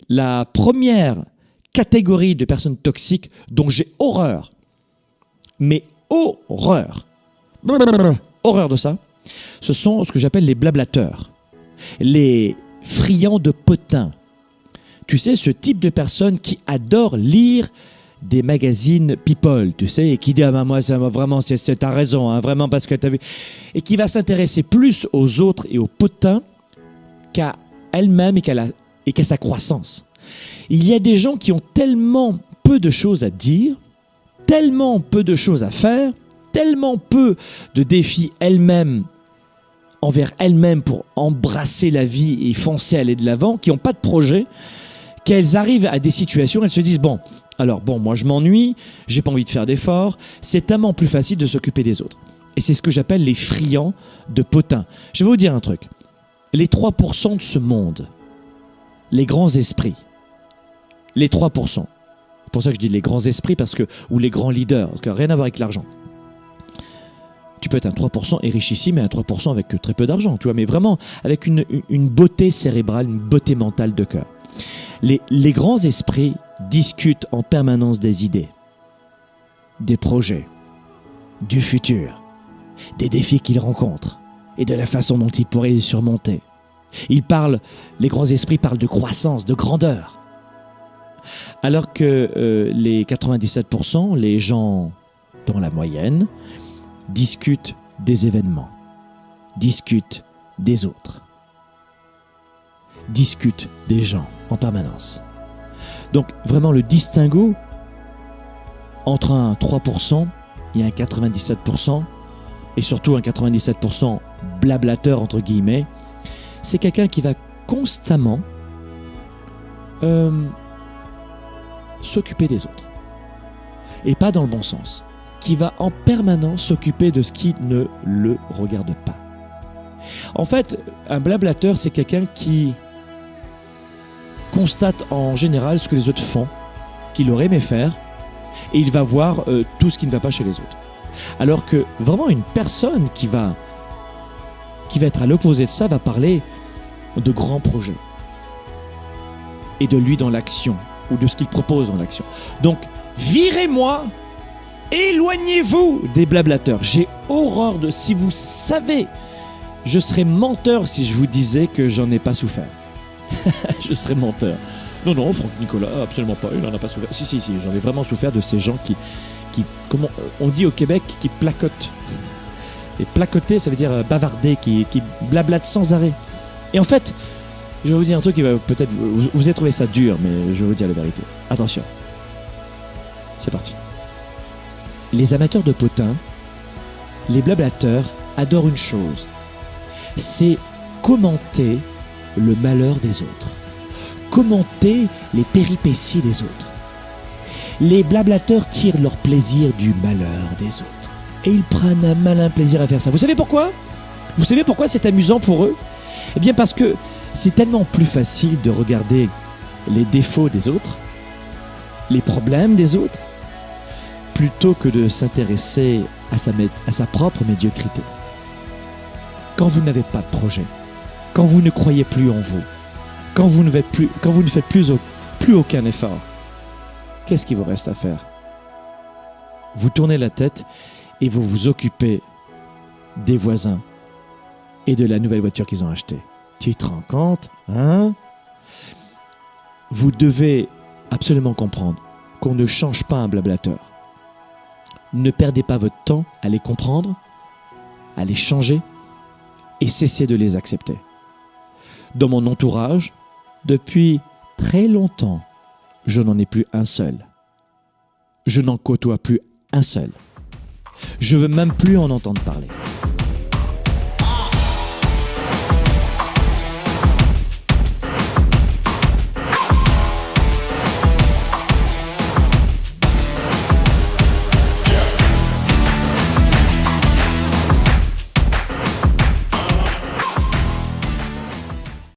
la première catégorie de personnes toxiques dont j'ai horreur, mais horreur de ça, ce sont ce que j'appelle les blablateurs, les friands de potins. Tu sais, ce type de personnes qui adorent lire des magazines people, tu sais, et qui dit « Ah ben moi, ça, vraiment, t'as raison, hein, vraiment, parce que t'as vu... » Et qui va s'intéresser plus aux autres et aux potins qu'à elle-même et qu'à sa croissance. Il y a des gens qui ont tellement peu de choses à dire, tellement peu de choses à faire, tellement peu de défis elles-mêmes envers elles-mêmes pour embrasser la vie et foncer, aller de l'avant, qui n'ont pas de projet, qu'elles arrivent à des situations, elles se disent « Bon, alors bon, moi je m'ennuie, j'ai pas envie de faire d'efforts, c'est tellement plus facile de s'occuper des autres. » Et c'est ce que j'appelle les friands de potins. Je vais vous dire un truc. Les 3% de ce monde, les grands esprits, les 3%, c'est pour ça que je dis les grands esprits ou les grands leaders, parce que rien à voir avec l'argent. Tu peux être un 3% et richissime et un 3% avec très peu d'argent, tu vois, mais vraiment avec une beauté cérébrale, une beauté mentale de cœur. Les grands esprits discutent en permanence des idées, des projets, du futur, des défis qu'ils rencontrent et de la façon dont ils pourraient les surmonter. Les grands esprits parlent de croissance, de grandeur. Alors que les 97%, les gens dans la moyenne, discutent des événements, discutent des autres, discutent des gens en permanence. Donc vraiment le distinguo entre un 3% et un 97%, et surtout un 97% blablateur entre guillemets, c'est quelqu'un qui va constamment s'occuper des autres. Et pas dans le bon sens. Qui va en permanence s'occuper de ce qui ne le regarde pas. En fait, un blablateur, c'est quelqu'un qui constate en général ce que les autres font, qu'il aurait aimé faire, et il va voir tout ce qui ne va pas chez les autres. Alors que vraiment une personne qui va être à l'opposé de ça va parler de grands projets et de lui dans l'action ou de ce qu'il propose dans l'action. Donc, virez-moi, éloignez-vous des blablateurs. J'ai horreur de... Si vous savez, je serais menteur si je vous disais que j'en ai pas souffert. Je serais menteur. Non, Franck Nicolas, absolument pas, il n'en a pas souffert. Si, j'en ai vraiment souffert de ces gens qui comment on dit au Québec, qui placotent. Et placoter, ça veut dire bavarder, qui blablatent sans arrêt. Et en fait, je vais vous dire un truc qui va peut-être... Vous avez trouvé ça dur, mais je vais vous dire la vérité. Attention. C'est parti. Les amateurs de potins, les blablateurs, adorent une chose. C'est commenter le malheur des autres. Commenter les péripéties des autres. Les blablateurs tirent leur plaisir du malheur des autres. Et ils prennent un malin plaisir à faire ça. Vous savez pourquoi ? Vous savez pourquoi c'est amusant pour eux ? Eh bien parce que c'est tellement plus facile de regarder les défauts des autres, les problèmes des autres, plutôt que de s'intéresser à sa propre médiocrité. Quand vous n'avez pas de projet, quand vous ne croyez plus en vous, quand vous ne faites plus aucun effort, qu'est-ce qu'il vous reste à faire ? Vous tournez la tête et vous vous occupez des voisins et de la nouvelle voiture qu'ils ont achetée. Tu te rends compte, hein ? Vous devez absolument comprendre qu'on ne change pas un blablateur. Ne perdez pas votre temps à les comprendre, à les changer et cessez de les accepter. Dans mon entourage, depuis très longtemps, je n'en ai plus un seul. Je n'en côtoie plus un seul. Je veux même plus en entendre parler.